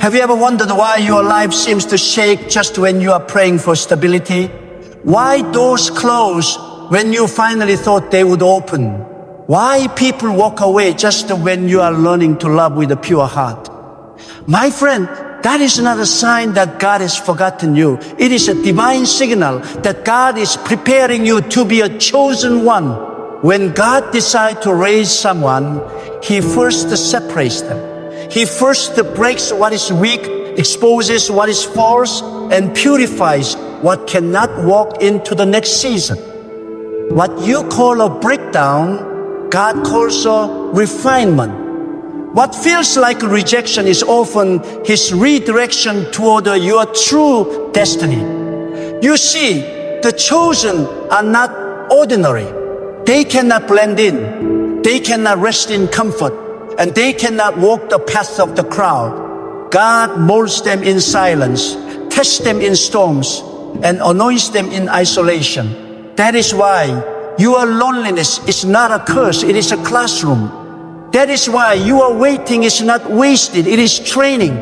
Have you ever wondered why your life seems to shake just when you are praying for stability? Why doors close when you finally thought they would open? Why people walk away just when you are learning to love with a pure heart? My friend, that is not a sign that God has forgotten you. It is a divine signal that God is preparing you to be a chosen one. When God decides to raise someone, He first separates them. He first breaks what is weak, exposes what is false, and purifies what cannot walk into the next season. What you call a breakdown, God calls a refinement. What feels like rejection is often His redirection toward your true destiny. You see, the chosen are not ordinary. They cannot blend in. They cannot rest in comfort. And they cannot walk the path of the crowd. God molds them in silence, tests them in storms, and anoints them in isolation. That is why your loneliness is not a curse, it is a classroom. That is why your waiting is not wasted, it is training.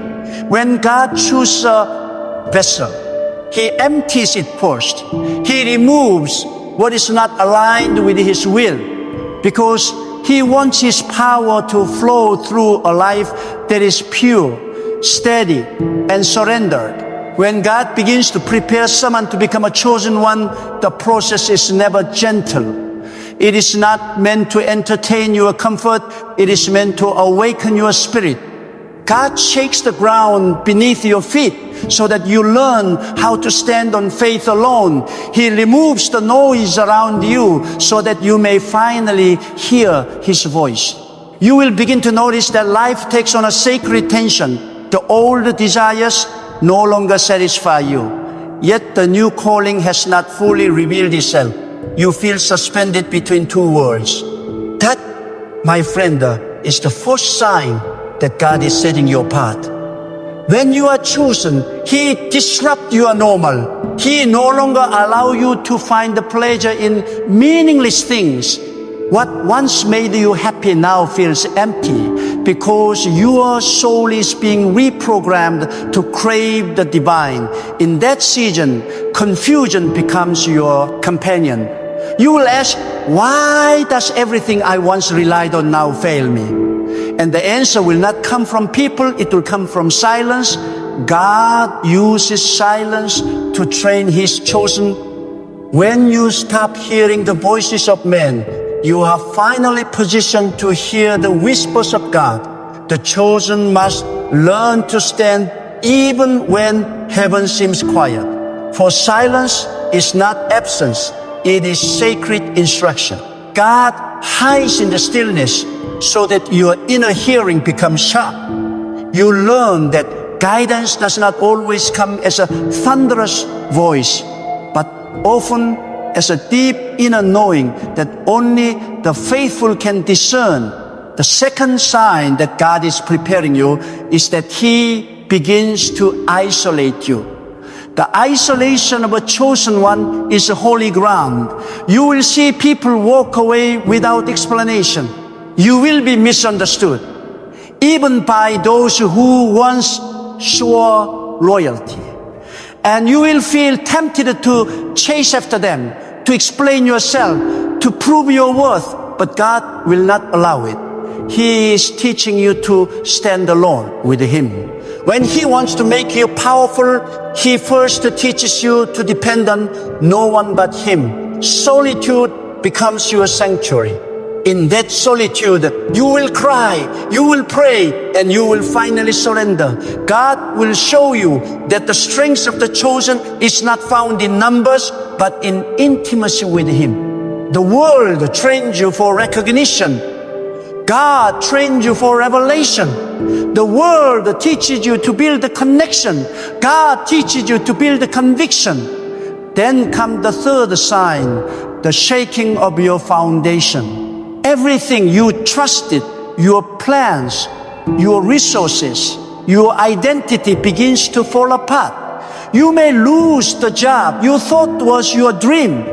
When God chooses a vessel, He empties it first. He removes what is not aligned with His will, because He wants His power to flow through a life that is pure, steady, and surrendered. When God begins to prepare someone to become a chosen one, the process is never gentle. It is not meant to entertain your comfort. It is meant to awaken your spirit. God shakes the ground beneath your feet so that you learn how to stand on faith alone. He removes the noise around you so that you may finally hear His voice. You will begin to notice that life takes on a sacred tension. The old desires no longer satisfy you, yet the new calling has not fully revealed itself. You feel suspended between two worlds. That, my friend, is the first sign that God is setting you apart. When you are chosen, He disrupts your normal. He no longer allows you to find the pleasure in meaningless things. What once made you happy now feels empty because your soul is being reprogrammed to crave the divine. In that season, confusion becomes your companion. You will ask, why does everything I once relied on now fail me? And the answer will not come from people, it will come from silence. God uses silence to train His chosen. When you stop hearing the voices of men, you are finally positioned to hear the whispers of God. The chosen must learn to stand even when heaven seems quiet. For silence is not absence, it is sacred instruction. God hides in the stillness so that your inner hearing becomes sharp. You learn that guidance does not always come as a thunderous voice, but often as a deep inner knowing that only the faithful can discern. The second sign that God is preparing you is that He begins to isolate you. The isolation of a chosen one is holy ground. You will see people walk away without explanation. You will be misunderstood, even by those who once swore loyalty. And you will feel tempted to chase after them, to explain yourself, to prove your worth, but God will not allow it. He is teaching you to stand alone with Him. When He wants to make you powerful, He first teaches you to depend on no one but Him. Solitude becomes your sanctuary. In that solitude, you will cry, you will pray, and you will finally surrender. God will show you that the strength of the chosen is not found in numbers, but in intimacy with Him. The world trains you for recognition. God trains you for revelation. The world teaches you to build a connection. God teaches you to build a conviction. Then comes the third sign, the shaking of your foundation. Everything you trusted, your plans, your resources, your identity begins to fall apart. You may lose the job you thought was your dream.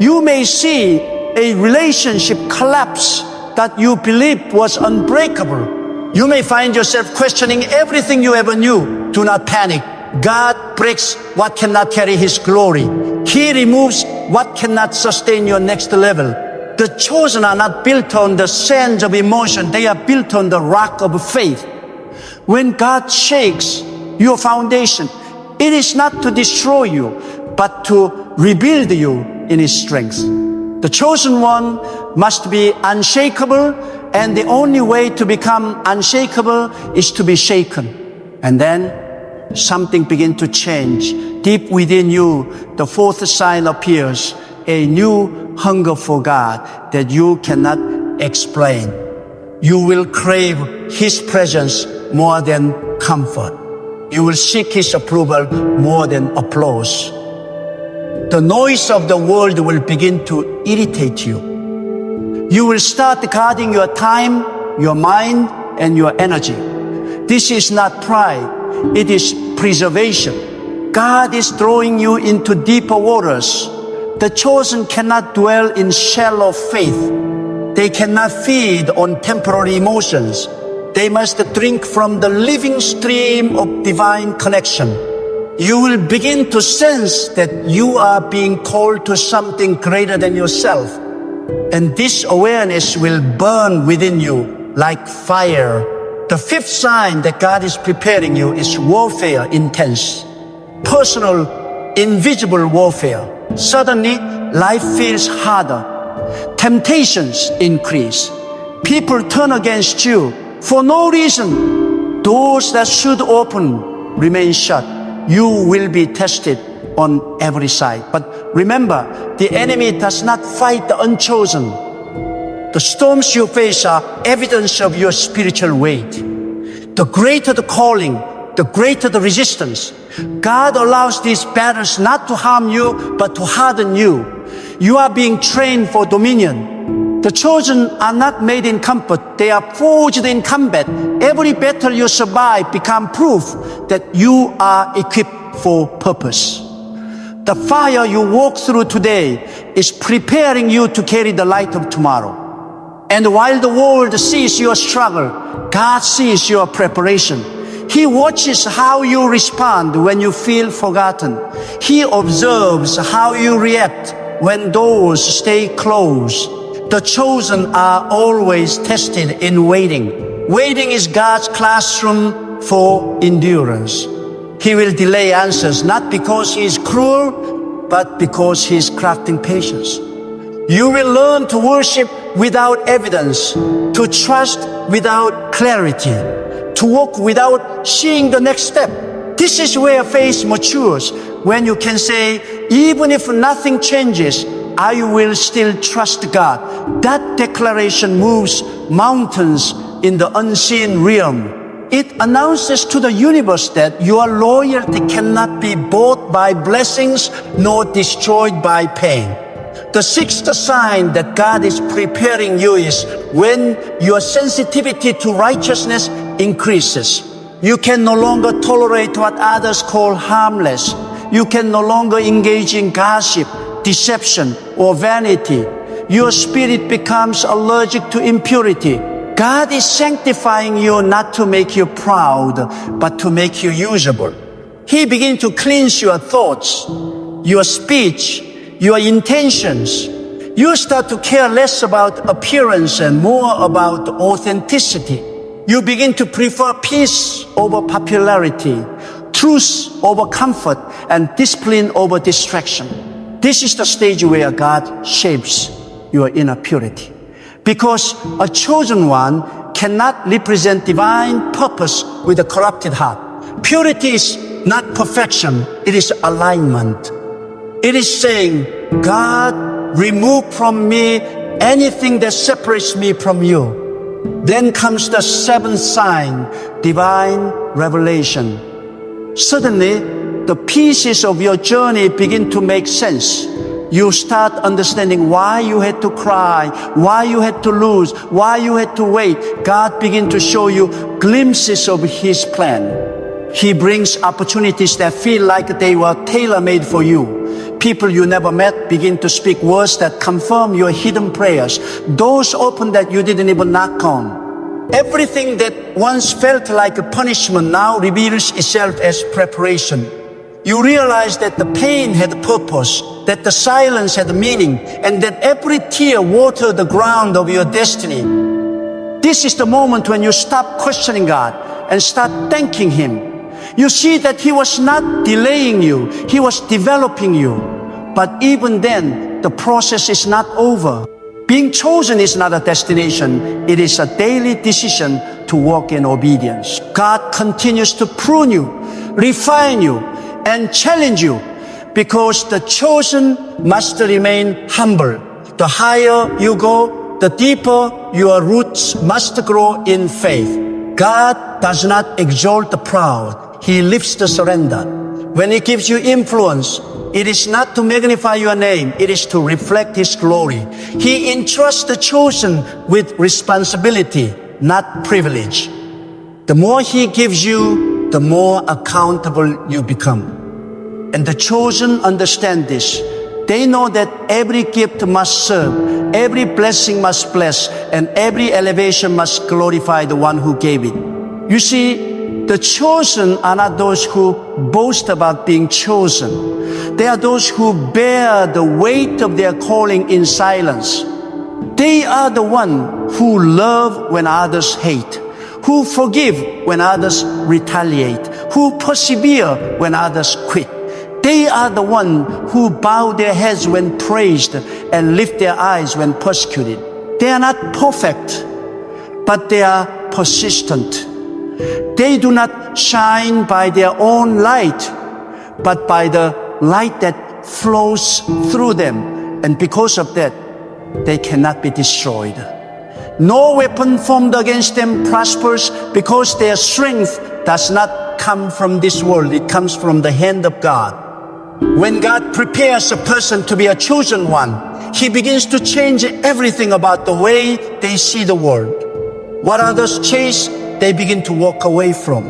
You may see a relationship collapse that you believed was unbreakable. You may find yourself questioning everything you ever knew. Do not panic. God breaks what cannot carry His glory. He removes what cannot sustain your next level. The chosen are not built on the sands of emotion. They are built on the rock of faith. When God shakes your foundation, it is not to destroy you, but to rebuild you in His strength. The chosen one must be unshakable, and the only way to become unshakable is to be shaken. And then something begins to change. Deep within you, the fourth sign appears, a new hunger for God that you cannot explain. You will crave His presence more than comfort. You will seek His approval more than applause. The noise of the world will begin to irritate you. You will start guarding your time, your mind, and your energy. This is not pride, it is preservation. God is drawing you into deeper waters. The chosen cannot dwell in shallow faith. They cannot feed on temporary emotions. They must drink from the living stream of divine connection. You will begin to sense that you are being called to something greater than yourself. And this awareness will burn within you like fire. The fifth sign that God is preparing you is warfare intense. Personal, invisible warfare. Suddenly, life feels harder. Temptations increase. People turn against you for no reason. Doors that should open remain shut. You will be tested on every side. But remember, the enemy does not fight the unchosen. The storms you face are evidence of your spiritual weight. The greater the calling, the greater the resistance. God allows these battles not to harm you, but to harden you. You are being trained for dominion. The chosen are not made in comfort. They are forged in combat. Every battle you survive becomes proof that you are equipped for purpose. The fire you walk through today is preparing you to carry the light of tomorrow. And while the world sees your struggle, God sees your preparation. He watches how you respond when you feel forgotten. He observes how you react when doors stay closed. The chosen are always tested in waiting. Waiting is God's classroom for endurance. He will delay answers not because He is cruel, but because He is crafting patience. You will learn to worship without evidence, to trust without clarity, to walk without seeing the next step. This is where faith matures, when you can say, even if nothing changes, I will still trust God. That declaration moves mountains in the unseen realm. It announces to the universe that your loyalty cannot be bought by blessings nor destroyed by pain. The sixth sign that God is preparing you is when your sensitivity to righteousness increases. You can no longer tolerate what others call harmless. You can no longer engage in gossip, deception, or vanity. Your spirit becomes allergic to impurity. God is sanctifying you not to make you proud, but to make you usable. He begins to cleanse your thoughts, your speech, your intentions. You start to care less about appearance and more about authenticity. You begin to prefer peace over popularity, truth over comfort, and discipline over distraction. This is the stage where God shapes your inner purity. Because a chosen one cannot represent divine purpose with a corrupted heart. Purity is not perfection, it is alignment. It is saying, God, remove from me anything that separates me from you. Then comes the seventh sign, divine revelation. Suddenly, the pieces of your journey begin to make sense. You start understanding why you had to cry, why you had to lose, why you had to wait. God begins to show you glimpses of His plan. He brings opportunities that feel like they were tailor-made for you. People you never met begin to speak words that confirm your hidden prayers. Doors open that you didn't even knock on. Everything that once felt like a punishment now reveals itself as preparation. You realize that the pain had a purpose, that the silence had a meaning, and that every tear watered the ground of your destiny. This is the moment when you stop questioning God and start thanking Him. You see that He was not delaying you, He was developing you. But even then, the process is not over. Being chosen is not a destination, it is a daily decision to walk in obedience. God continues to prune you, refine you, and challenge you, because the chosen must remain humble. The higher you go, the deeper your roots must grow in faith. God does not exalt the proud, He lifts the surrendered. When He gives you influence, it is not to magnify your name, it is to reflect His glory. He entrusts the chosen with responsibility, not privilege. The more He gives you, the more accountable you become. And the chosen understand this. They know that every gift must serve, every blessing must bless, and every elevation must glorify the one who gave it. You see, the chosen are not those who boast about being chosen. They are those who bear the weight of their calling in silence. They are the one who love when others hate, who forgive when others retaliate, who persevere when others quit. They are the one who bow their heads when praised and lift their eyes when persecuted. They are not perfect, but they are persistent. They do not shine by their own light, but by the light that flows through them. And because of that, they cannot be destroyed. No weapon formed against them prospers, because their strength does not come from this world. It comes from the hand of God. When God prepares a person to be a chosen one, He begins to change everything about the way they see the world. What others chase, they begin to walk away from.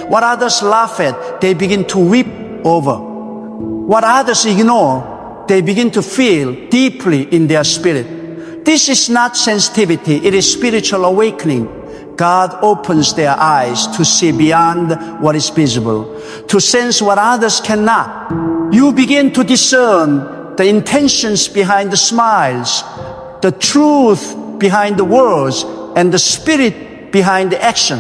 What others laugh at, they begin to weep over. What others ignore, they begin to feel deeply in their spirit. This is not sensitivity, it is spiritual awakening. God opens their eyes to see beyond what is visible, to sense what others cannot. You begin to discern the intentions behind the smiles, the truth behind the words, and the spirit behind the action.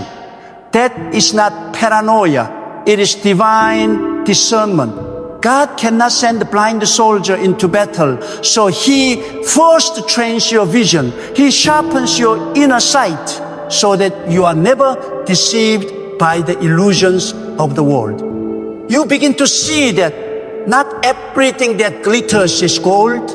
That is not paranoia, it is divine discernment. God cannot send a blind soldier into battle, so He first trains your vision. He sharpens your inner sight so that you are never deceived by the illusions of the world. You begin to see that not everything that glitters is gold,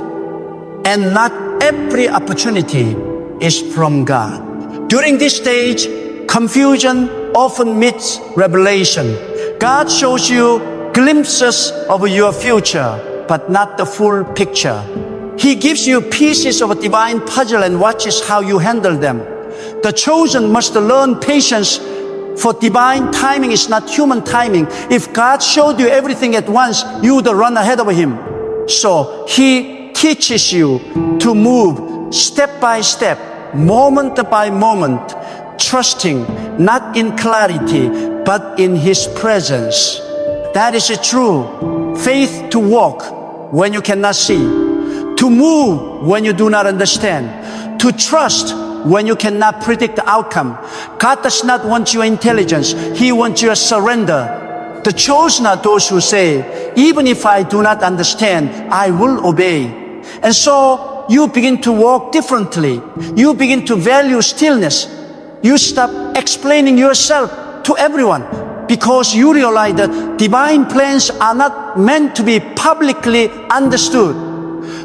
and not every opportunity is from God. During this stage, confusion often meets revelation. God shows you glimpses of your future, but not the full picture. He gives you pieces of a divine puzzle and watches how you handle them. The chosen must learn patience, for divine timing is not human timing. If God showed you everything at once, you would run ahead of Him. So He teaches you to move step by step, moment by moment, trusting not in clarity, but in His presence. That is true. Faith to walk when you cannot see, to move when you do not understand, to trust when you cannot predict the outcome. God does not want your intelligence, He wants your surrender. The chosen are those who say, even if I do not understand, I will obey. And so you begin to walk differently. You begin to value stillness. You stop explaining yourself to everyone, because you realize that divine plans are not meant to be publicly understood.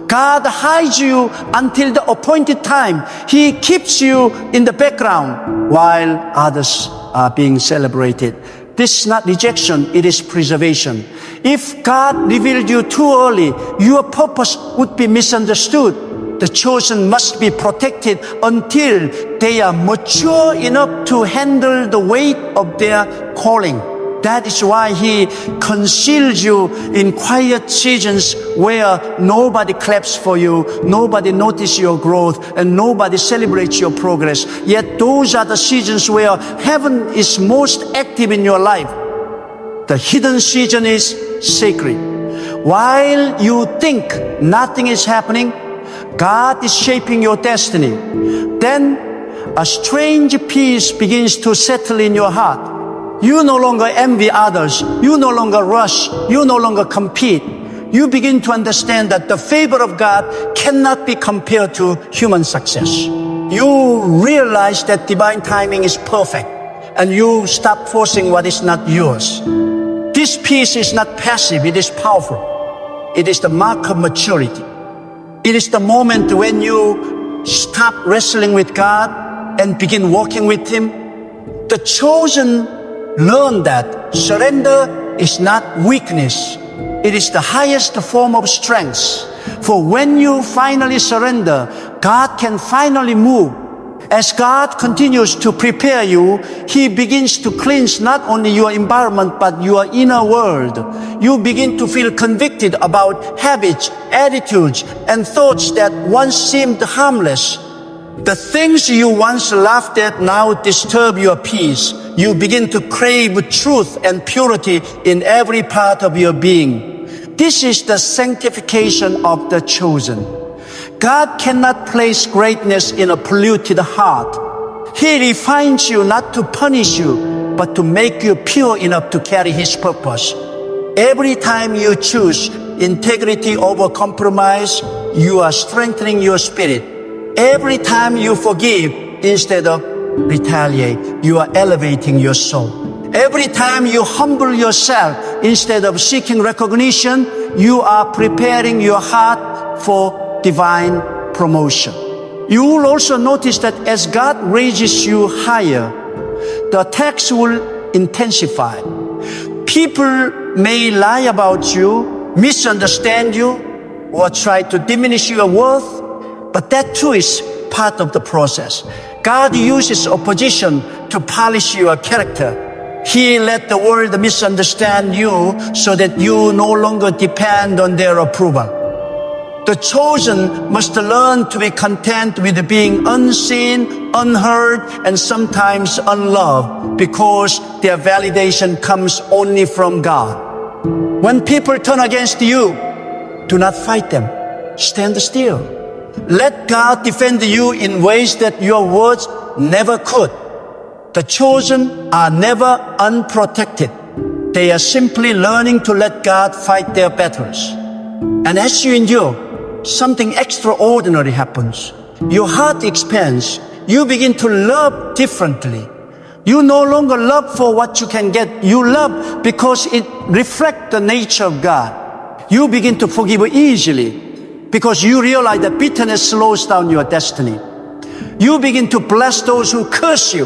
God hides you until the appointed time. He keeps you in the background while others are being celebrated. This is not rejection, it is preservation. If God revealed you too early, your purpose would be misunderstood. The chosen must be protected until they are mature enough to handle the weight of their calling. That is why He conceals you in quiet seasons where nobody claps for you, nobody notices your growth, and nobody celebrates your progress. Yet those are the seasons where heaven is most active in your life. The hidden season is sacred. While you think nothing is happening, God is shaping your destiny. Then a strange peace begins to settle in your heart. You no longer envy others. You no longer rush. You no longer compete. You begin to understand that the favor of God cannot be compared to human success. You realize that divine timing is perfect, and you stop forcing what is not yours. This peace is not passive, it is powerful. It is the mark of maturity. It is the moment when you stop wrestling with God and begin walking with Him. The chosen learn that surrender is not weakness. It is the highest form of strength. For when you finally surrender, God can finally move. As God continues to prepare you, He begins to cleanse not only your environment but your inner world. You begin to feel convicted about habits, attitudes, and thoughts that once seemed harmless. The things you once laughed at now disturb your peace. You begin to crave truth and purity in every part of your being. This is the sanctification of the chosen. God cannot place greatness in a polluted heart. He refines you not to punish you, but to make you pure enough to carry His purpose. Every time you choose integrity over compromise, you are strengthening your spirit. Every time you forgive instead of retaliate, you are elevating your soul. Every time you humble yourself instead of seeking recognition, you are preparing your heart for divine promotion. You will also notice that as God raises you higher, the attacks will intensify. People may lie about you, misunderstand you, or try to diminish your worth, but that too is part of the process. God uses opposition to polish your character. He let the world misunderstand you so that you no longer depend on their approval. The chosen must learn to be content with being unseen, unheard, and sometimes unloved, because their validation comes only from God. When people turn against you, do not fight them. Stand still. Let God defend you in ways that your words never could. The chosen are never unprotected. They are simply learning to let God fight their battles. And as you endure, something extraordinary happens. Your heart expands. You begin to love differently. You no longer love for what you can get. You love because it reflects the nature of God. You begin to forgive easily because you realize that bitterness slows down your destiny. You begin to bless those who curse you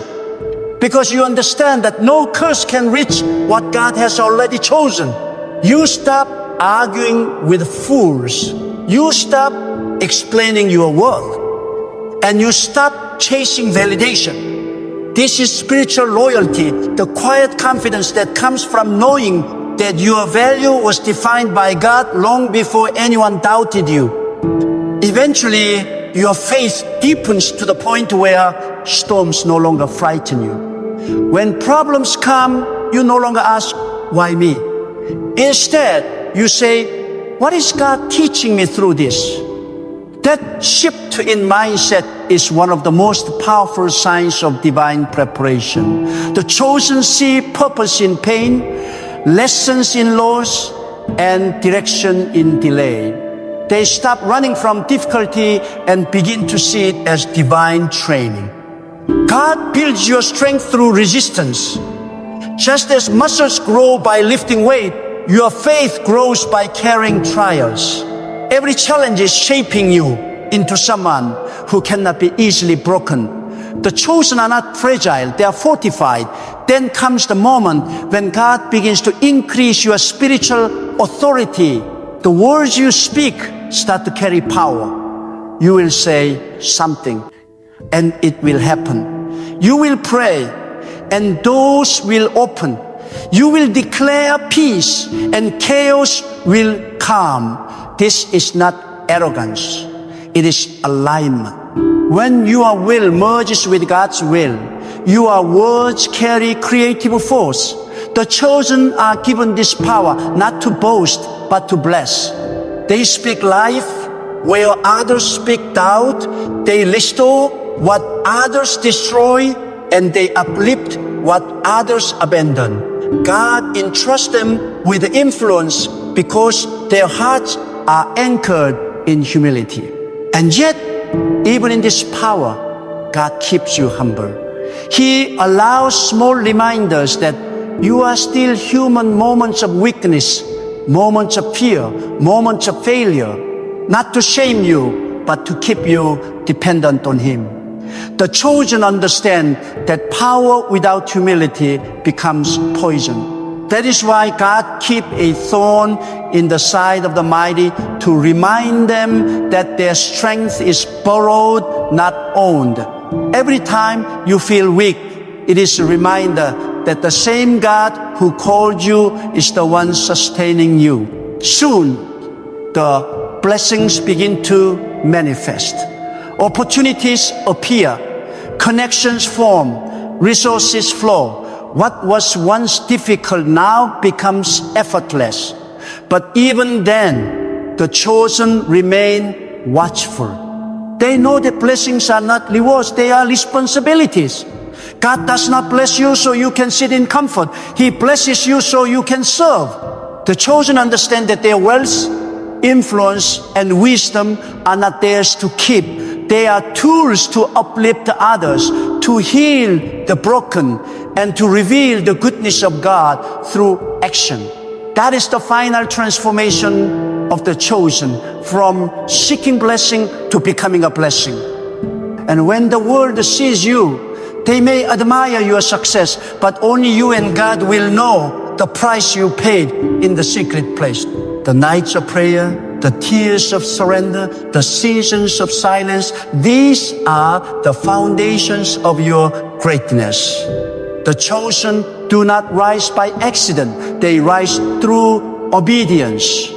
because you understand that no curse can reach what God has already chosen. You stop arguing with fools. You stop explaining your worth. And you stop chasing validation. This is spiritual loyalty, the quiet confidence that comes from knowing that your value was defined by God long before anyone doubted you. Eventually, your faith deepens to the point where storms no longer frighten you. When problems come, you no longer ask, why me? Instead, you say, what is God teaching me through this? That shift in mindset is one of the most powerful signs of divine preparation. The chosen see purpose in pain, lessons in loss, and direction in delay. They stop running from difficulty and begin to see it as divine training. God builds your strength through resistance. Just as muscles grow by lifting weight, your faith grows by carrying trials. Every challenge is shaping you into someone who cannot be easily broken. The chosen are not fragile, they are fortified. Then comes the moment when God begins to increase your spiritual authority. The words you speak start to carry power. You will say something and it will happen. You will pray and doors will open. You will declare peace and chaos will calm. This is not arrogance. It is alignment. When your will merges with God's will, your words carry creative force. The chosen are given this power not to boast, but to bless. They speak life where others speak doubt. They restore what others destroy, and they uplift what others abandon. God entrusts them with influence because their hearts are anchored in humility. And yet, even in this power, God keeps you humble. He allows small reminders that you are still human, moments of weakness, moments of fear, moments of failure, not to shame you, but to keep you dependent on Him. The chosen understand that power without humility becomes poison. That is why God keeps a thorn in the side of the mighty to remind them that their strength is borrowed, not owned. Every time you feel weak, it is a reminder that the same God who called you is the one sustaining you. Soon, the blessings begin to manifest. Opportunities appear, connections form, resources flow. What was once difficult now becomes effortless. But even then, the chosen remain watchful. They know that blessings are not rewards, they are responsibilities. God does not bless you so you can sit in comfort. He blesses you so you can serve. The chosen understand that their wealth, influence, and wisdom are not theirs to keep. They are tools to uplift others, to heal the broken, and to reveal the goodness of God through action. That is the final transformation of the chosen, from seeking blessing to becoming a blessing. And when the world sees you, they may admire your success, but only you and God will know the price you paid in the secret place. The nights of prayer, the tears of surrender, the seasons of silence, these are the foundations of your greatness. The chosen do not rise by accident. They rise through obedience.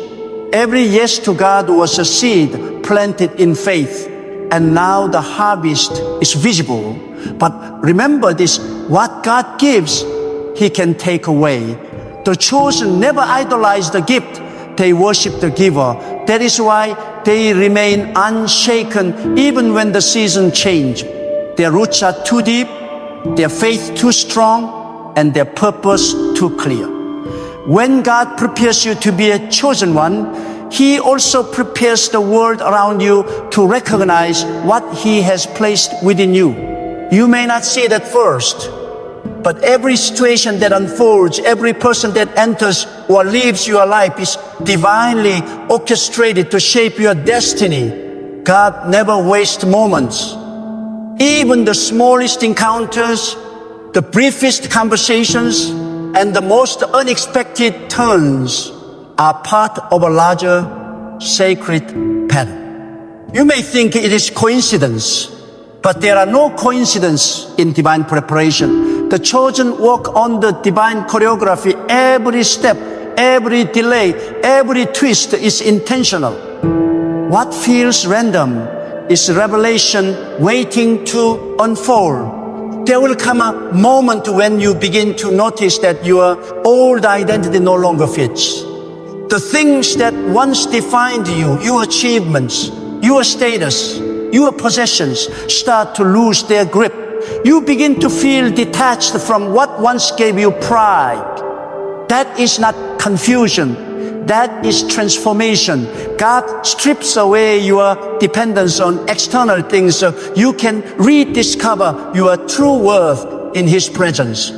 Every yes to God was a seed planted in faith, and now the harvest is visible. But remember this, what God gives, He can take away. The chosen never idolize the gift, they worship the giver. That is why they remain unshaken even when the season change. Their roots are too deep, their faith too strong, and their purpose too clear. When God prepares you to be a chosen one, He also prepares the world around you to recognize what He has placed within you. You may not see it at first, but every situation that unfolds, every person that enters or leaves your life is divinely orchestrated to shape your destiny. God never wastes moments. Even the smallest encounters, the briefest conversations, and the most unexpected turns are part of a larger sacred pattern. You may think it is coincidence, but there are no coincidences in divine preparation. The chosen walk on the divine choreography. Every step, every delay, every twist is intentional. What feels random is revelation waiting to unfold. There will come a moment when you begin to notice that your old identity no longer fits. The things that once defined you, your achievements, your status, your possessions start to lose their grip. You begin to feel detached from what once gave you pride. That is not confusion. That is transformation. God strips away your dependence on external things so you can rediscover your true worth in His presence.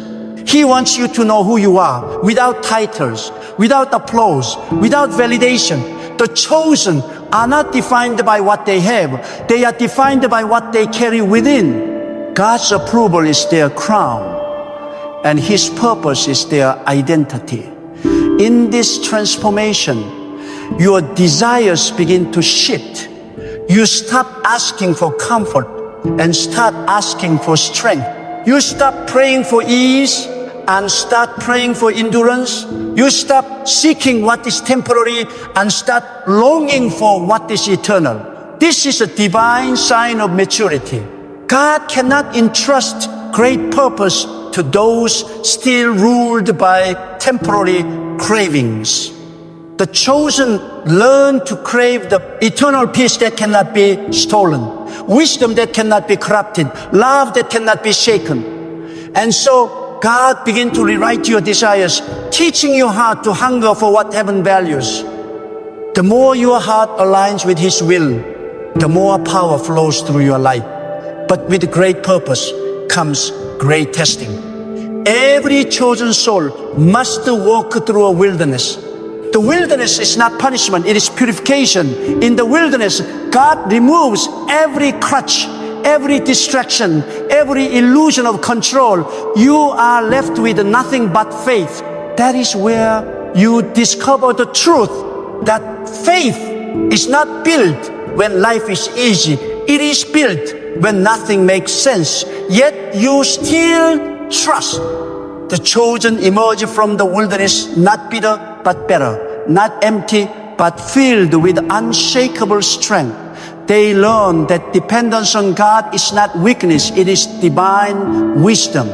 He wants you to know who you are, without titles, without applause, without validation. The chosen are not defined by what they have. They are defined by what they carry within. God's approval is their crown, and His purpose is their identity. In this transformation, your desires begin to shift. You stop asking for comfort and start asking for strength. You stop praying for ease and start praying for endurance. You stop seeking what is temporary and start longing for what is eternal. This is a divine sign of maturity. God cannot entrust great purpose to those still ruled by temporary cravings. The chosen learn to crave the eternal peace that cannot be stolen, wisdom that cannot be corrupted, love that cannot be shaken. And so God begin to rewrite your desires, teaching your heart to hunger for what heaven values. The more your heart aligns with His will, the more power flows through your life. But with great purpose comes great testing. Every chosen soul must walk through a wilderness. The wilderness is not punishment, it is purification. In the wilderness, God removes every crutch, every distraction, every illusion of control. You are left with nothing but faith. That is where you discover the truth that faith is not built when life is easy. It is built when nothing makes sense. Yet you still trust. The chosen emerge from the wilderness not bitter but better, not empty but filled with unshakable strength. They learn that dependence on God is not weakness, it is divine wisdom.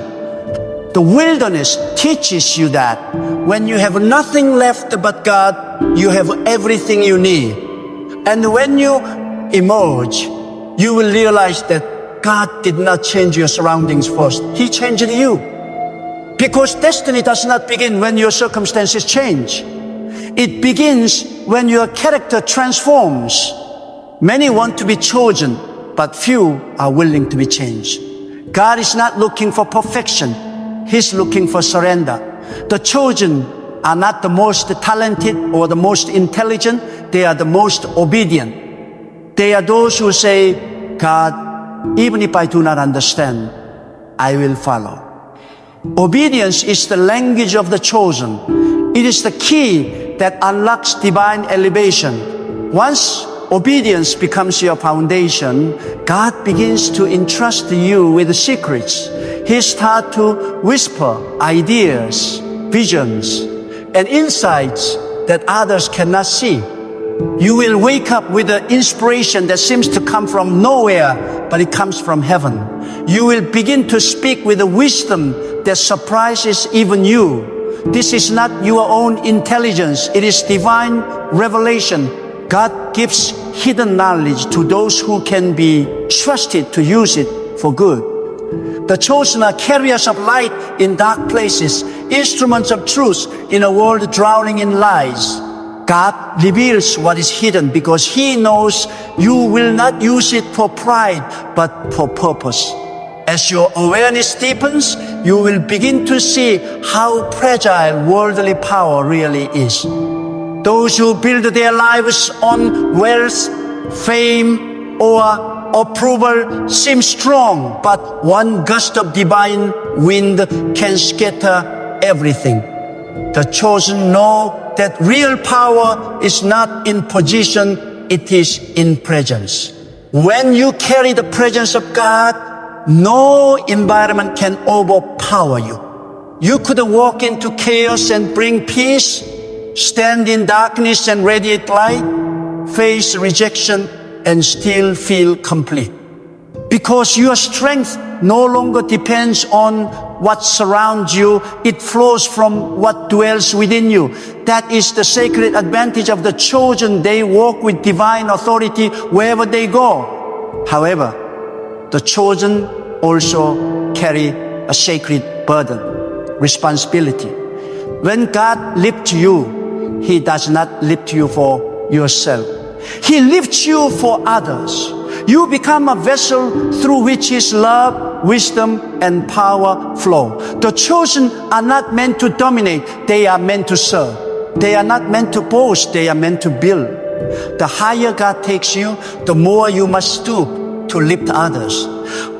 The wilderness teaches you that when you have nothing left but God, you have everything you need. And when you emerge, you will realize that God did not change your surroundings first. He changed you. Because destiny does not begin when your circumstances change. It begins when your character transforms. Many want to be chosen, but few are willing to be changed. God is not looking for perfection. He's looking for surrender. The chosen are not the most talented or the most intelligent. They are the most obedient. They are those who say, God, even if I do not understand, I will follow. Obedience is the language of the chosen. It is the key that unlocks divine elevation. Once obedience becomes your foundation, God begins to entrust you with secrets. He starts to whisper ideas, visions, and insights that others cannot see. You will wake up with an inspiration that seems to come from nowhere, but it comes from heaven. You will begin to speak with a wisdom that surprises even you. This is not your own intelligence. It is divine revelation. God gives hidden knowledge to those who can be trusted to use it for good. The chosen are carriers of light in dark places, instruments of truth in a world drowning in lies. God reveals what is hidden because He knows you will not use it for pride, but for purpose. As your awareness deepens, you will begin to see how fragile worldly power really is. Those who build their lives on wealth, fame, or approval seem strong, but one gust of divine wind can scatter everything. The chosen know that real power is not in position, it is in presence. When you carry the presence of God, no environment can overpower you. You could walk into chaos and bring peace, stand in darkness and radiate light, face rejection and still feel complete. Because your strength no longer depends on what surrounds you, it flows from what dwells within you. That is the sacred advantage of the chosen. They walk with divine authority wherever they go. However, the chosen also carry a sacred burden, responsibility. When God lifts you, He does not lift you for yourself. He lifts you for others. You become a vessel through which His love, wisdom, and power flow. The chosen are not meant to dominate, they are meant to serve. They are not meant to boast, they are meant to build. The higher God takes you, the more you must stoop to lift others.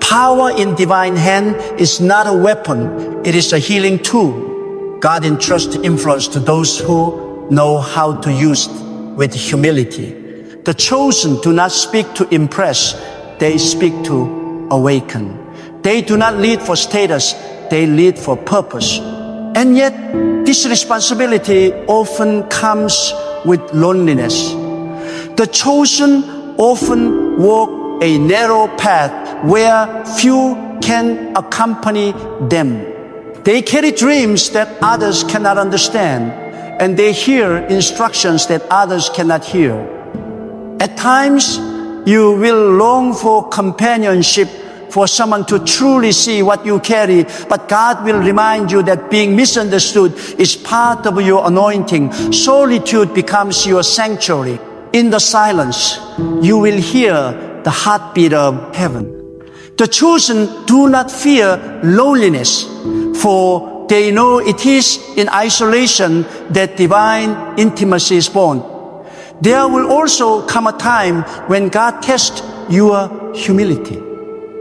Power in divine hand is not a weapon, it is a healing tool. God entrusts influence to those who know how to use it with humility. The chosen do not speak to impress, they speak to awaken. They do not lead for status, they lead for purpose. And yet, this responsibility often comes with loneliness. The chosen often walk a narrow path where few can accompany them. They carry dreams that others cannot understand, and they hear instructions that others cannot hear. At times, you will long for companionship, for someone to truly see what you carry, but God will remind you that being misunderstood is part of your anointing. Solitude becomes your sanctuary. In the silence, you will hear the heartbeat of heaven. The chosen do not fear loneliness, for they know it is in isolation that divine intimacy is born. There will also come a time when God tests your humility.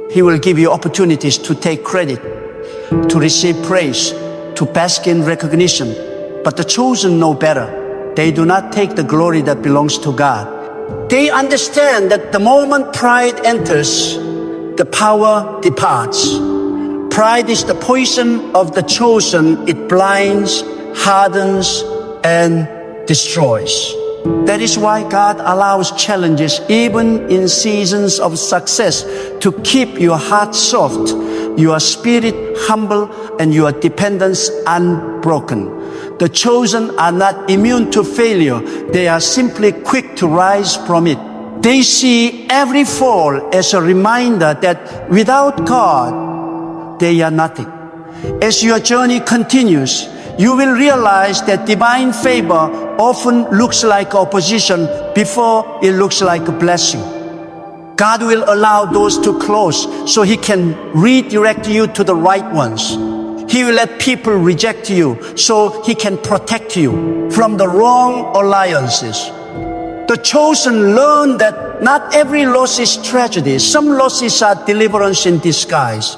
He will give you opportunities to take credit, to receive praise, to bask in recognition. But the chosen know better. They do not take the glory that belongs to God. They understand that the moment pride enters, the power departs. Pride is the poison of the chosen. It blinds, hardens, and destroys. That is why God allows challenges even in seasons of success to keep your heart soft, your spirit humble, and your dependence unbroken. The chosen are not immune to failure. They are simply quick to rise from it. They see every fall as a reminder that without God, they are nothing. As your journey continues, you will realize that divine favor often looks like opposition before it looks like a blessing. God will allow doors to close so He can redirect you to the right ones. He will let people reject you so He can protect you from the wrong alliances. The chosen learn that not every loss is tragedy. Some losses are deliverance in disguise.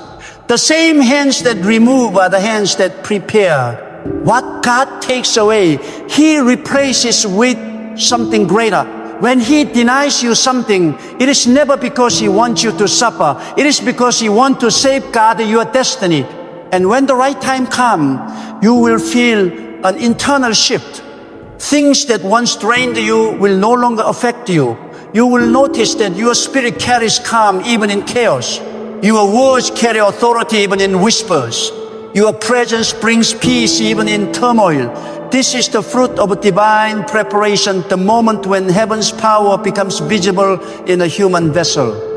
The same hands that remove are the hands that prepare. What God takes away, He replaces with something greater. When He denies you something, it is never because He wants you to suffer. It is because He wants to safeguard your destiny. And when the right time comes, you will feel an internal shift. Things that once drained you will no longer affect you. You will notice that your spirit carries calm even in chaos. Your words carry authority even in whispers. Your presence brings peace even in turmoil. This is the fruit of divine preparation, the moment when heaven's power becomes visible in a human vessel.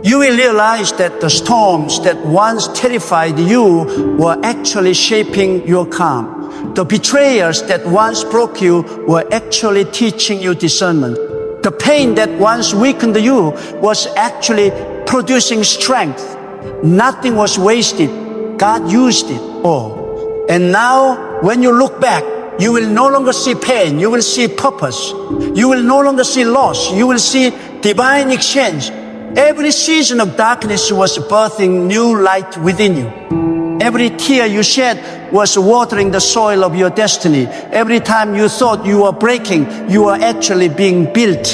You will realize that the storms that once terrified you were actually shaping your calm. The betrayers that once broke you were actually teaching you discernment. The pain that once weakened you was actually producing strength. Nothing was wasted. God used it all. And now, when you look back, you will no longer see pain. You will see purpose. You will no longer see loss. You will see divine exchange. Every season of darkness was birthing new light within you. Every tear you shed was watering the soil of your destiny. Every time you thought you were breaking, you were actually being built.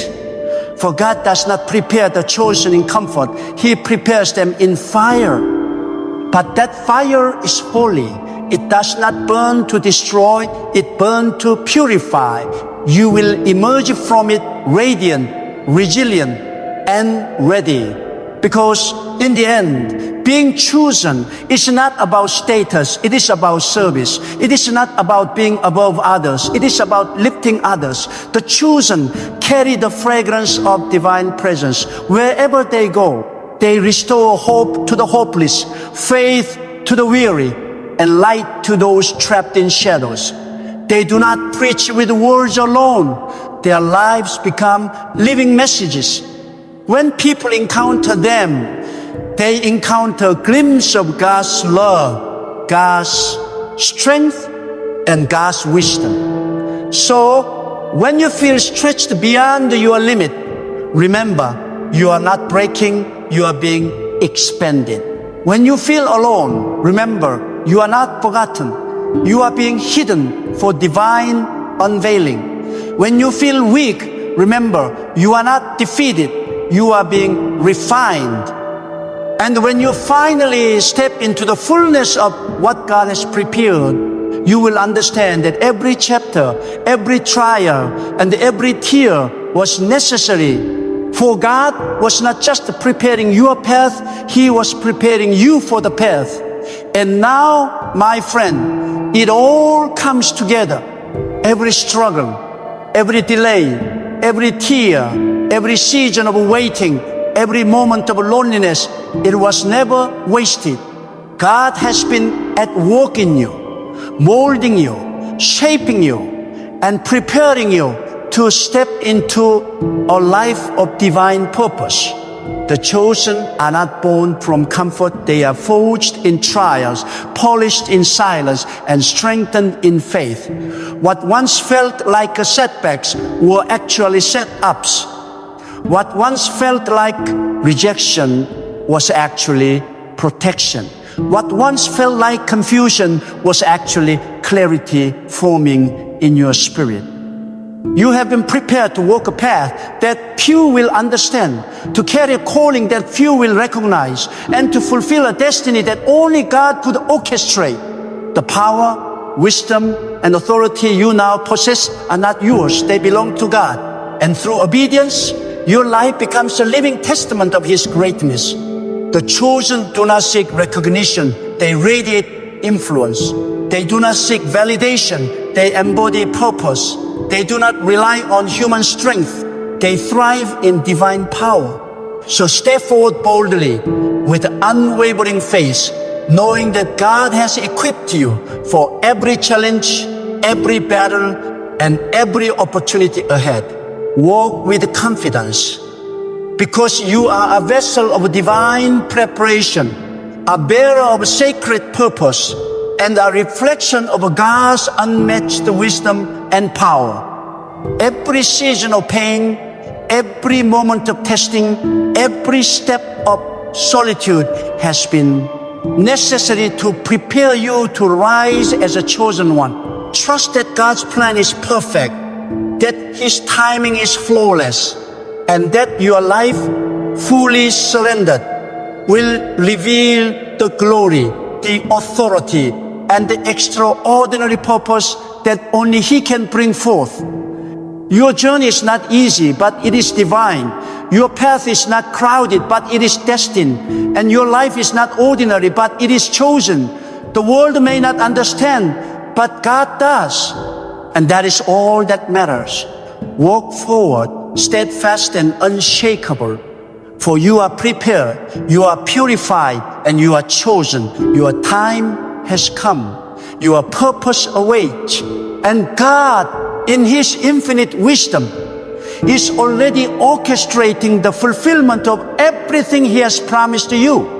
For God does not prepare the chosen in comfort. He prepares them in fire. But that fire is holy. It does not burn to destroy, it burns to purify. You will emerge from it radiant, resilient, and ready. Because in the end, being chosen is not about status, it is about service. It is not about being above others, it is about lifting others. The chosen carry the fragrance of divine presence. Wherever they go, they restore hope to the hopeless, faith to the weary, and light to those trapped in shadows. They do not preach with words alone. Their lives become living messages. When people encounter them, they encounter a glimpse of God's love, God's strength, and God's wisdom. So, when you feel stretched beyond your limit, remember, you are not breaking, you are being expanded. When you feel alone, remember, you are not forgotten. You are being hidden for divine unveiling. When you feel weak, remember, you are not defeated. You are being refined. And when you finally step into the fullness of what God has prepared, you will understand that every chapter, every trial, and every tear was necessary. For God was not just preparing your path, He was preparing you for the path. And now, my friend, it all comes together. Every struggle, every delay, every tear, every season of waiting, every moment of loneliness, it was never wasted. God has been at work in you, molding you, shaping you, and preparing you to step into a life of divine purpose. The chosen are not born from comfort. They are forged in trials, polished in silence, and strengthened in faith. What once felt like setbacks were actually set-ups. What once felt like rejection was actually protection. What once felt like confusion was actually clarity forming in your spirit. You have been prepared to walk a path that few will understand, to carry a calling that few will recognize, and to fulfill a destiny that only God could orchestrate. The power, wisdom, and authority you now possess are not yours. They belong to God. And through obedience, your life becomes a living testament of His greatness. The chosen do not seek recognition. They radiate influence. They do not seek validation. They embody purpose. They do not rely on human strength. They thrive in divine power. So step forward boldly with unwavering faith, knowing that God has equipped you for every challenge, every battle, and every opportunity ahead. Walk with confidence, because you are a vessel of divine preparation, a bearer of sacred purpose, and a reflection of God's unmatched wisdom and power. Every season of pain, every moment of testing, every step of solitude has been necessary to prepare you to rise as a chosen one. Trust that God's plan is perfect, that His timing is flawless, and that your life, fully surrendered, will reveal the glory, the authority, and the extraordinary purpose that only He can bring forth. Your journey is not easy, but it is divine. Your path is not crowded, but it is destined. And your life is not ordinary, but it is chosen. The world may not understand, but God does. And that is all that matters. Walk forward, steadfast and unshakable. For you are prepared, you are purified, and you are chosen. Your time has come. Your purpose awaits. And God, in His infinite wisdom, is already orchestrating the fulfillment of everything He has promised to you.